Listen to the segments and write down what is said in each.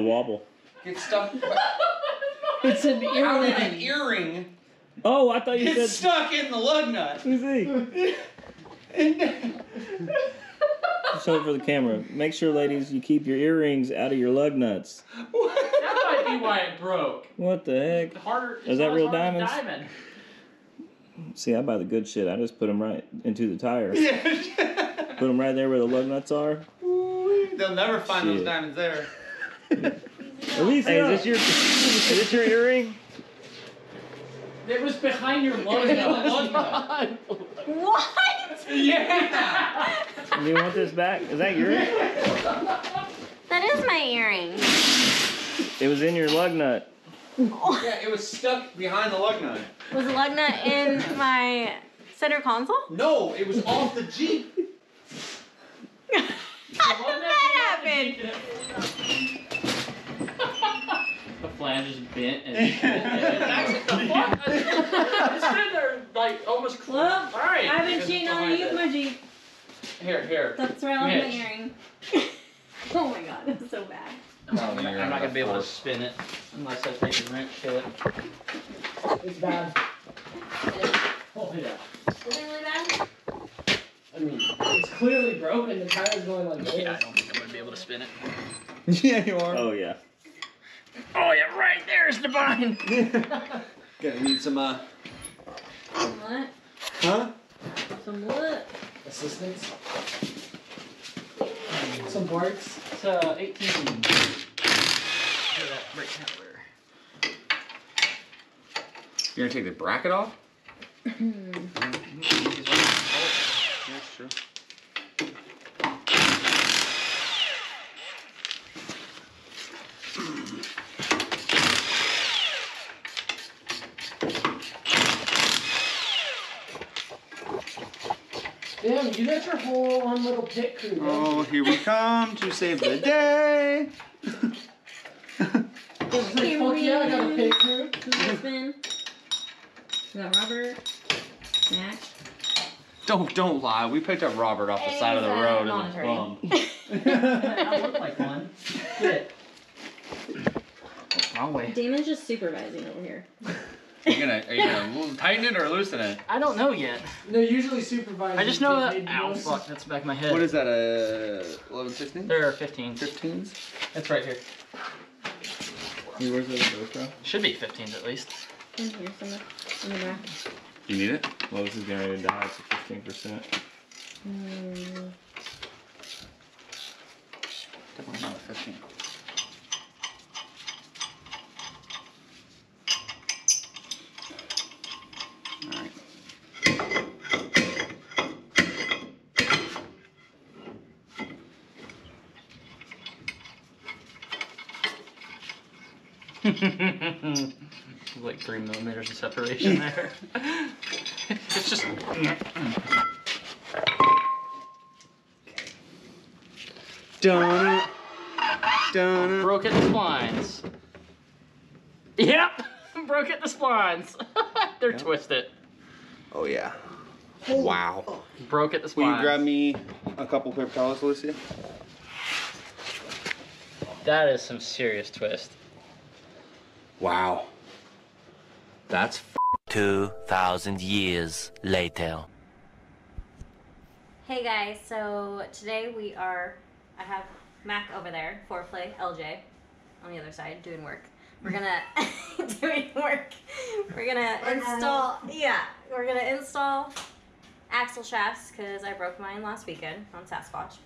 wobble. Get stuck. It's an How did an earring. earring Oh, I thought you get said. stuck in the lug nut? Let me see. Show it for the camera. Make sure, ladies, you keep your earrings out of your lug nuts. That might be why it broke. What the heck? Harder. Is that real harder than diamonds? See, I buy the good shit. I just put them right into the tire. Put them right there where the lug nuts are. They'll never find those Shit. diamonds there. Hey, is this your earring? It was behind your lug nut. What? Yeah. You want this back? Is that yours? That is my earring. It was in your lug nut. Yeah, it was stuck behind the lug nut. Was the lug nut in my center console? No, it was off the Jeep. How did that happen? The flange is bent and actually the fuck? It's been there like almost close. Well, Alright. I've been cheating on you with my Jeep. Here. That's where I left my Mitch. earring. Oh my god, it's so bad. I'm not gonna be able to spin it unless I take a wrench to it. It's bad. Oh yeah. Is it really bad? I mean, it's clearly broken. The tire's going like this. Yeah, I don't think I'm gonna be able to spin it. Yeah, you are. Oh, yeah. Oh yeah, right there's the bind. Gonna need some, Some what? huh? Some what? Assistance. Some parts. It's 18. Look at that brake counter. You're gonna take the bracket off? Yeah, sure. Damn, you got your whole own little pit crew. don't Oh, here we come to save the day. you? It's like, fuck yeah, I got a pit crew. Spin. We got Robert. Max. Don't lie. We picked up Robert off the side of the road in the bum. I look like one. Shit. Wrong way. Damon's just supervising over here. Are you gonna tighten it or loosen it? I don't know yet. No, usually supervisors. I just know get that. paid Ow, most. fuck, that's the back of my head. What is that, 11, 16? There are 15s. 15s? It's right here. Where's the GoPro? Should be 15s at least. In here somewhere. In the back. You need it? Well, this is getting ready to die. It's at 15%. Definitely not a 15. Alright. Like 3 millimeters of separation there. It's just. Dun dun. Broke at the splines. Yep! Broke at the splines. They're twisted. Oh yeah. Wow. Broke at the Will you splines. grab me a couple paper towels, Alicia? That is some serious twist. Wow. That's 2,000 years later. Hey guys, so today I have Mac over there, foreplay, LJ, on the other side, doing work. We're gonna, we're gonna install axle shafts, because I broke mine last weekend on Sasquatch.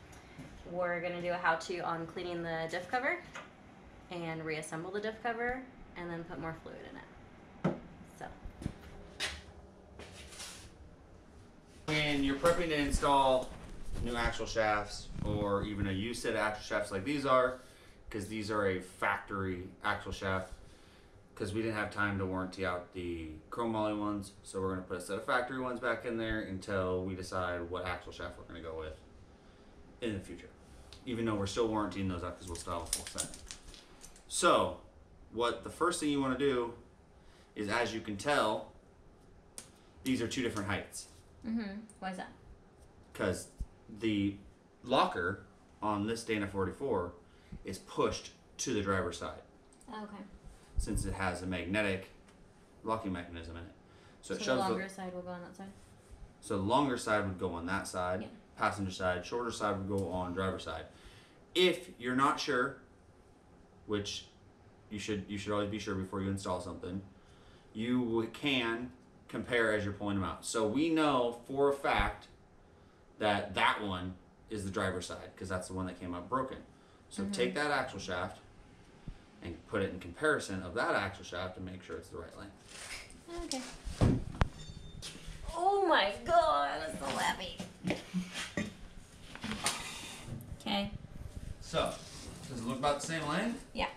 We're gonna do a how-to on cleaning the diff cover, and reassemble the diff cover, and then put more fluid in it. So. when you're prepping to install new axle shafts, or even a used set of axle shafts like these are, because these are a factory axle shaft, because we didn't have time to warranty out the chrome moly ones, so we're going to put a set of factory ones back in there until we decide what axle shaft we're going to go with in the future, even though we're still warrantying those out because we'll still have a full set. So what the first thing you want to do is, as you can tell, these are two different heights. Why is that? Because the locker on this Dana 44 is pushed to the driver's side, Okay. since it has a magnetic locking mechanism in it. So it So the shoves longer side will go on that side. so the longer side would go on that side, Yeah. passenger side. Shorter side would go on driver's side. If you're not sure, which you should always be sure before you install something, you can compare as you're pulling them out. So we know for a fact that that one is the driver's side because that's the one that came out broken. So take that axle shaft and put it in comparison of that axle shaft to make sure it's the right length. Okay. Oh my god, that's so heavy. Okay. So, does it look about the same length? Yeah.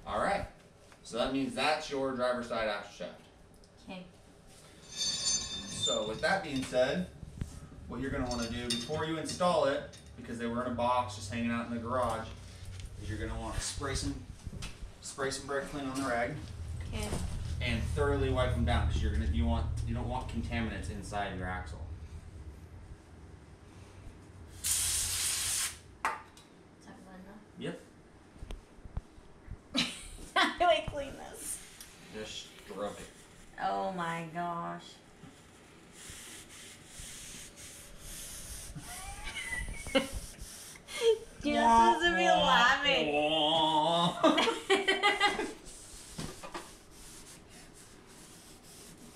All right. So that means that's your driver's side axle shaft. Okay. So with that being said, what you're going to want to do before you install it, because they were in a box just hanging out in the garage, is you're going to want to spray some brake clean on the rag Okay. and thoroughly wipe them down because you don't want contaminants inside your axle. Is that good enough? Yep. How do I clean this? Just rub it. Oh my gosh. You're not supposed to be laughing.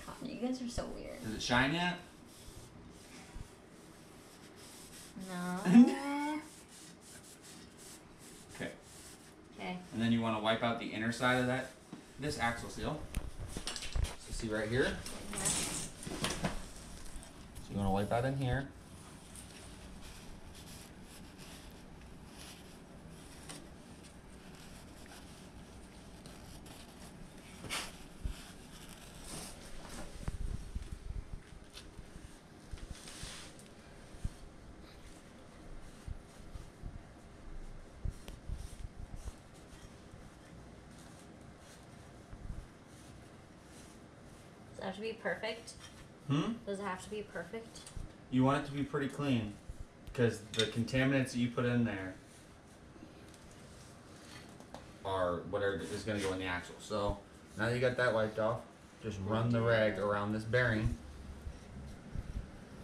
God, you guys are so weird. Does it shine yet? No. Okay. Okay. And then you want to wipe out the inner side of this axle seal. So see right here? So you want to wipe out in here. Does it have to be perfect? Does it have to be perfect? You want it to be pretty clean because the contaminants that you put in there are what is going to go in the axle. So now that you got that wiped off, just run the rag around this bearing.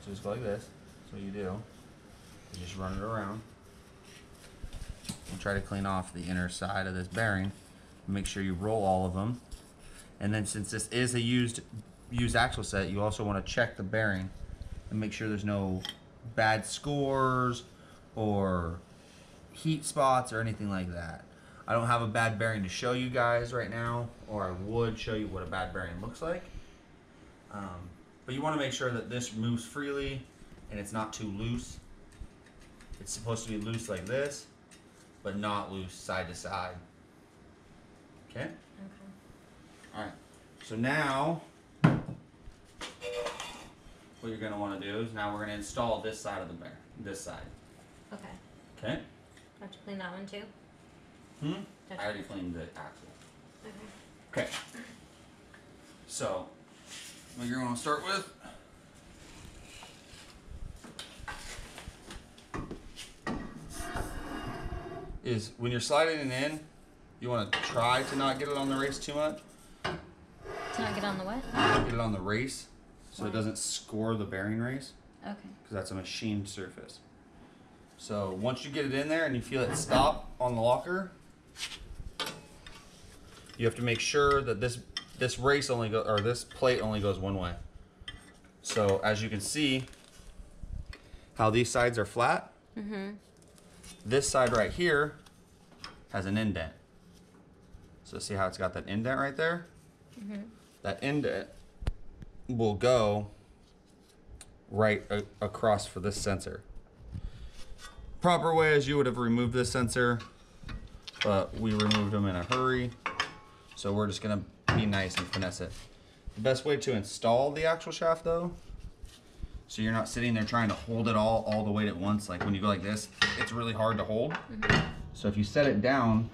So just go like this. That's what you do. You just run it around and try to clean off the inner side of this bearing. Make sure you roll all of them. And then since this is a used axle set, you also want to check the bearing and make sure there's no bad scores or heat spots or anything like that. I don't have a bad bearing to show you guys right now, or I would show you what a bad bearing looks like. But you want to make sure that this moves freely and it's not too loose. It's supposed to be loose like this, but not loose side to side. Okay? Okay. Alright, so now what you're going to want to do is now we're going to install this side of the bearing, this side. Okay. Okay? Have to clean that one too? I already cleaned the axle. Okay. Okay. So, what you're going to start with is when you're sliding it in, you want to try to not get it on the race too much. To not get on the what? Get it on the race so it doesn't score the bearing race Okay. because that's a machined surface. So once you get it in there and you feel it stop on the locker, you have to make sure that this race only go, or this plate only goes one way. So as you can see how these sides are flat, this side right here has an indent. So see how it's got that indent right there? That indent will go right across for this sensor. Proper way is you would have removed this sensor, but we removed them in a hurry. So we're just gonna be nice and finesse it. The best way to install the actual shaft though, so you're not sitting there trying to hold it all the weight at once. Like when you go like this, it's really hard to hold. So if you set it down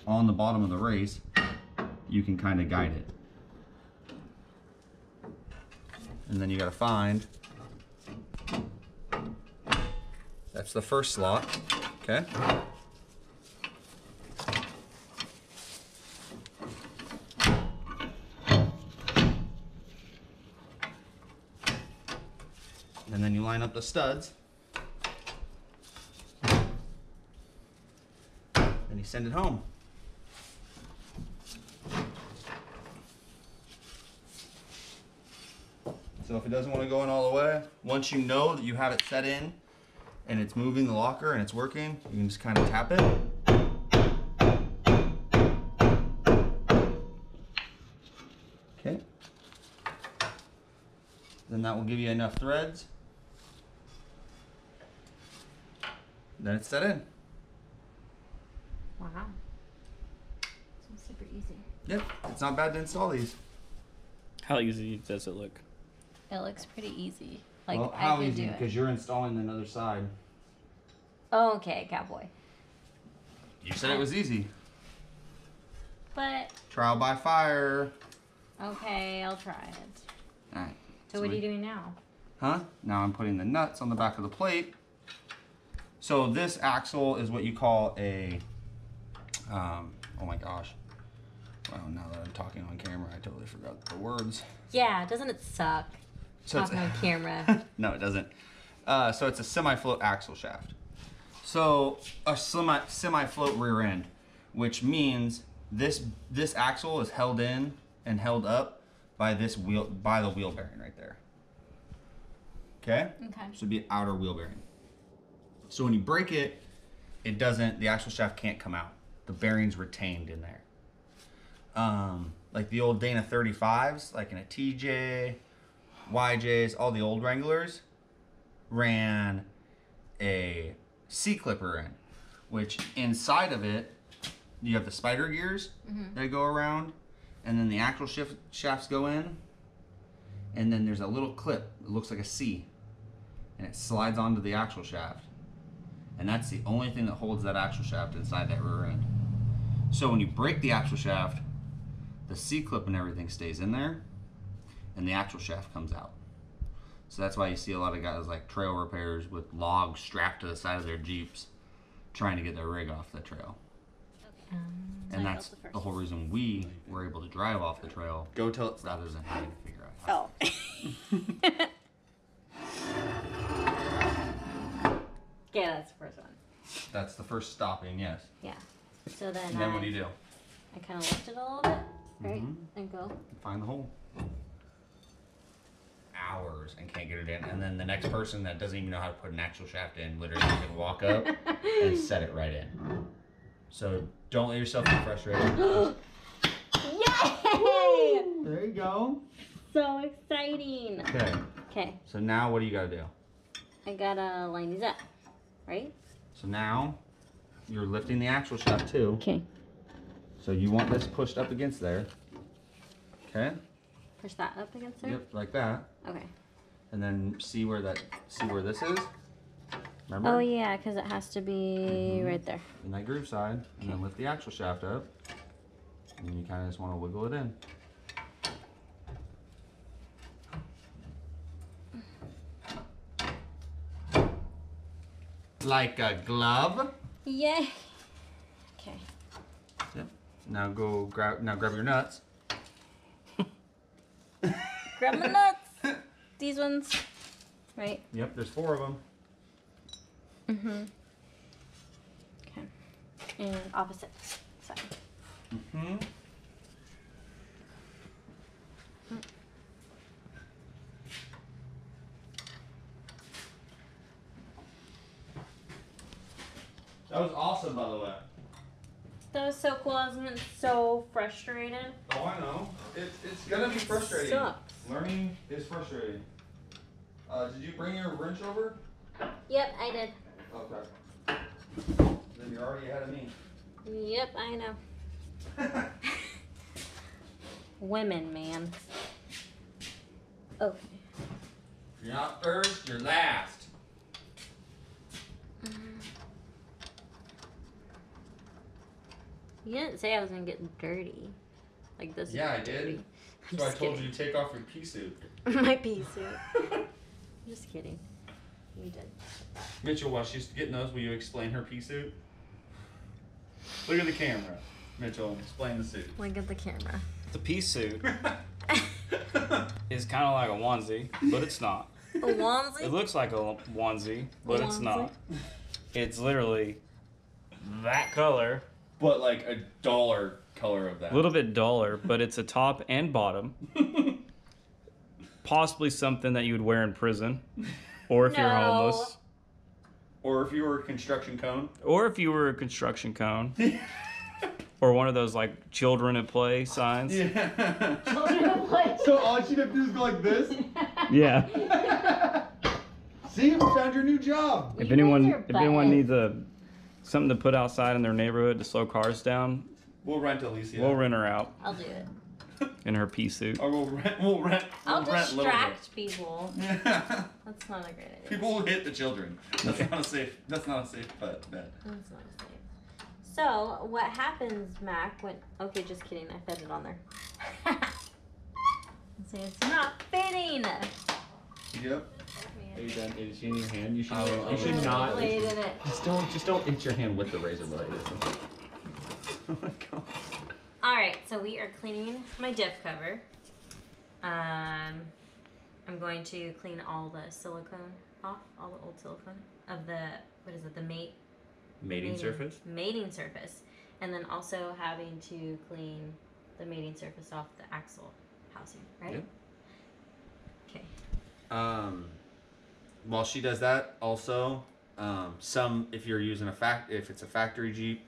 on the bottom of the race, you can kind of guide it. And then you gotta find, that's the first slot, okay? line up the studs. Then you send it home. So if it doesn't want to go in all the way, once you know that you have it set in and it's moving the locker and it's working, you can just kind of tap it. Okay. Then that will give you enough threads. Then it's set in. Wow. It's super easy. Yep, it's not bad to install these. How easy does it look? It looks pretty easy. Like Well, I how could easy? do it. Because you're installing another side. Oh, okay, cowboy. You said it was easy. But Trial by fire. okay, I'll try it. All right. So what are you doing now? Huh? Now I'm putting the nuts on the back of the plate. So this axle is what you call a, oh my gosh. Well, now that I'm talking on camera, I totally forgot the words. Yeah, doesn't it suck? So Talking on camera. No, it doesn't. So it's a semi-float axle shaft. So a semi-float rear end, which means this axle is held in and held up by this wheel, by the wheel bearing right there. Okay? Okay. So it'd be an outer wheel bearing. So when you break it, it doesn't, the axle shaft can't come out. The bearing's retained in there. Like the old Dana 35s, like in a TJ, YJs, all the old Wranglers ran a C-clipper in, which inside of it, you have the spider gears that go around, and then the axle shafts go in, and then there's a little clip that looks like a C, and it slides onto the axle shaft. And that's the only thing that holds that axle shaft inside that rear end. So when you break the axle shaft, the C-clip and everything stays in there, and the axle shaft comes out. So that's why you see a lot of guys like trail repairs with logs strapped to the side of their Jeeps trying to get their rig off the trail. And that's the whole reason we were able to drive off the trail. Go tell it rather than having to figure out how. Okay, that's the first one. That's the first stopping, yes. Yeah. So then, And then what do you do? I kind of lift it a little bit, right? And go. Find the hole. Hours and can't get it in. And then the next person that doesn't even know how to put an axle shaft in literally can walk up and set it right in. So don't let yourself get frustrated. Yay! There you go. So exciting. Okay. Okay, So now what do you gotta do? I gotta line these up, right? So now you're lifting the axle shaft too. Okay. So you want this pushed up against there. Okay? Push that up against there? Yep, like that. Okay. And then see where this is? Remember? Oh yeah, because it has to be right there. In that groove side. And then lift the axle shaft up. And then you kinda just wanna wiggle it in. Like a glove. Yay. Okay. Yep. Now grab your nuts. Grab my nuts. These ones. Right? Yep, there's 4 of them. Mm-hmm. Okay. And opposite side. Mm-hmm. That was awesome, by the way. That was so cool. I was getting so frustrated. Oh, I know. It's gonna be frustrating. Sucks. Learning is frustrating. Did you bring your wrench over? Yep, I did. Okay. Then you're already ahead of me. Yep, I know. Women, man. Okay. If you're not first, you're last. You didn't say I was gonna get dirty. Like this. Yeah, is I did. dirty. I'm So I just told kidding. you to take off your pea suit. My pea suit. I'm just kidding. You did. Mitchell, while she's getting those, will you explain her pea suit? Look at the camera, Mitchell, and explain the suit. Look at the camera. The pea suit is kind of like a onesie, but it's not. A onesie? It looks like a onesie, but it's Onesie. not. It's literally that color. But like a dollar color of that. A little bit duller, but it's a top and bottom. Possibly something that you would wear in prison, or if you're No. homeless, Or if you were a construction cone. or if you were a construction cone, or one of those like children at play signs. Yeah. What? So all you have to do is go like this. Yeah. See, we found your new job. If You anyone guys are needs buttheads. something to put outside in their neighborhood to slow cars down, We'll rent Alicia. we'll rent her out I'll do it. in her pea suit. Or we'll rent. I'll we'll rent Little distract people. Bit. Yeah. That's not a great idea. People will hit the children. That's not a safe. That's not a safe bet. That's not safe. So, what happens, Mac, when... Okay, just kidding. I fed it on there. See, it's not fitting. Yep. Are you done? Is it in your hand? You should. I You should not. Blade in it. Just don't hit your hand with the razor blade. Oh my god. Alright, so we are cleaning my diff cover. I'm going to clean all the silicone off, all the old silicone of the, what is it, the Mating surface. mating surface. And then also having to clean the mating surface off the axle housing, right? Yep. Okay. While she does that, also, if you're using if it's a factory Jeep,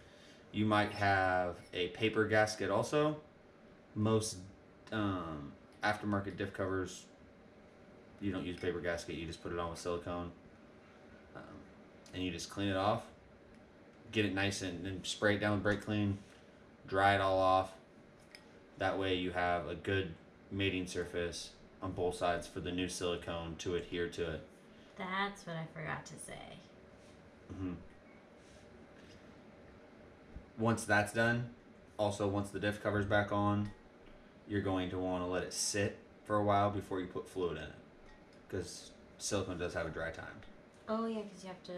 you might have a paper gasket also. Most aftermarket diff covers, you don't use paper gasket, you just put it on with silicone. And you just clean it off. Get it nice and spray it down with brake clean. Dry it all off. That way you have a good mating surface on both sides for the new silicone to adhere to it. That's what I forgot to say. Mm-hmm. Once that's done, also once the diff cover's back on, you're going to want to let it sit for a while before you put fluid in it, because silicone does have a dry time. Oh, yeah, because you have to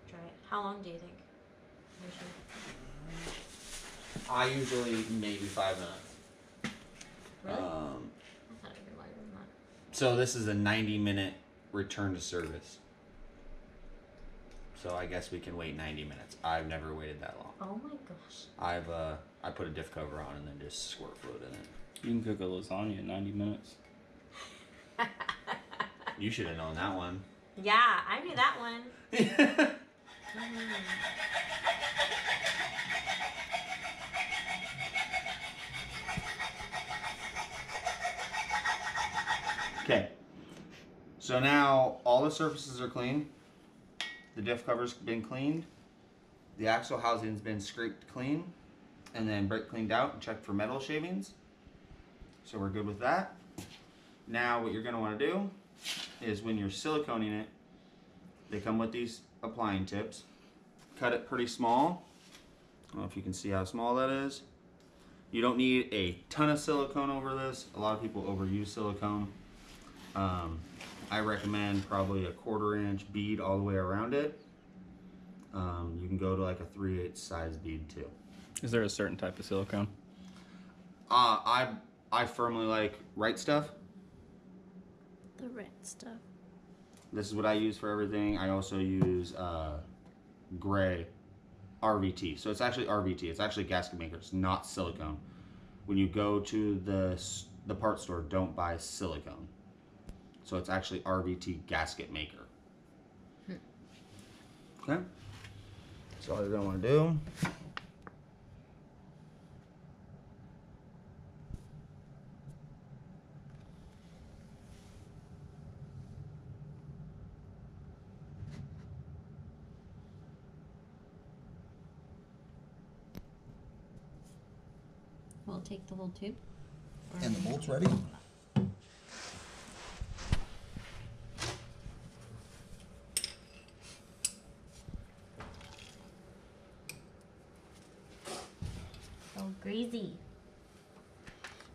dry it. How long do you think? Usually? I usually maybe 5 minutes. Really? I thought it'd be longer than that. So this is a 90-minute return to service. So I guess we can wait 90 minutes. I've never waited that long. Oh my gosh. I put a diff cover on and then just squirt fluid in it. You can cook a lasagna in 90 minutes. You should have known that one. Yeah, I knew that one. Okay. So now all the surfaces are clean. The diff cover's been cleaned. The axle housing's been scraped clean and then brake cleaned out and checked for metal shavings. So we're good with that. Now what you're going to want to do is when you're siliconing it, they come with these applying tips. Cut it pretty small. I don't know if you can see how small that is. You don't need a ton of silicone over this. A lot of people overuse silicone. I recommend probably a 1/4 inch bead all the way around it. You can go to like a 3/8 size bead too. Is there a certain type of silicone? I firmly like Right Stuff. The red stuff. This is what I use for everything. I also use gray RVT. So it's actually RVT. It's actually gasket maker. It's not silicone. When you go to the parts store, don't buy silicone. So it's actually RVT gasket maker. Okay. So all you're gonna want to do. We'll take the whole tube. And the bolt's ready? So greasy.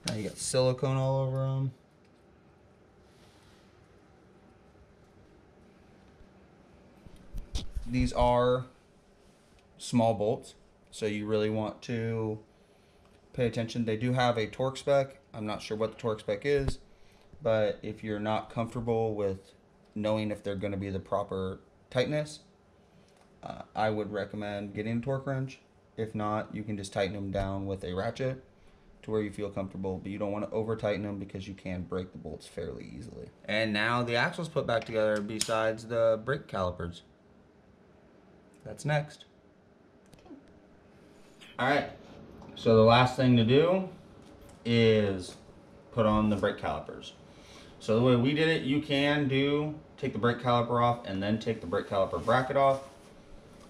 Now you got silicone all over them. These are small bolts, so you really want to pay attention. They do have a torque spec. I'm not sure what the torque spec is, but if you're not comfortable with knowing if they're going to be the proper tightness, I would recommend getting a torque wrench. If not, you can just tighten them down with a ratchet to where you feel comfortable, but you don't want to over tighten them because you can break the bolts fairly easily. And now the axle's put back together besides the brake calipers. That's next. Alright, so the last thing to do is put on the brake calipers. So the way we did it, you can take the brake caliper off and then take the brake caliper bracket off.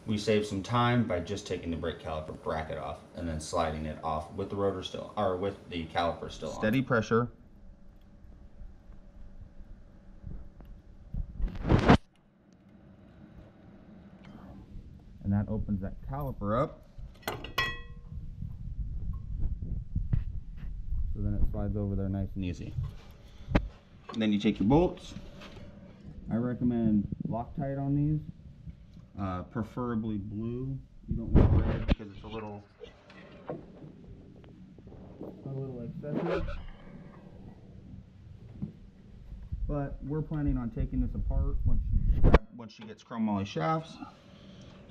We saved some time by just taking the brake caliper bracket off and then sliding it off with the rotor still, or with the caliper still on. Steady pressure. And that opens that caliper up. So then it slides over there nice and easy. And then you take your bolts. I recommend Loctite on these. Preferably blue. You don't want red because it's a little excessive. But we're planning on taking this apart once she gets chrome moly shafts.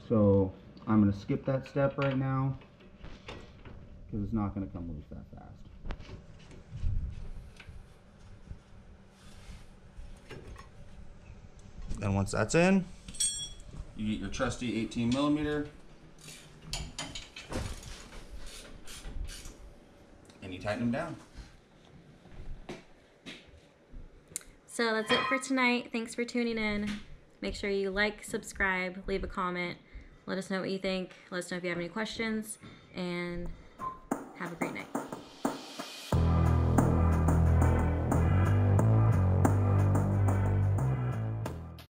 So I'm going to skip that step right now because it's not going to come loose that fast. Then once that's in, you get your trusty 18mm and you tighten them down. So that's it for tonight. Thanks for tuning in. Make sure you like, subscribe, leave a comment. Let us know what you think. Let us know if you have any questions, and have a great night.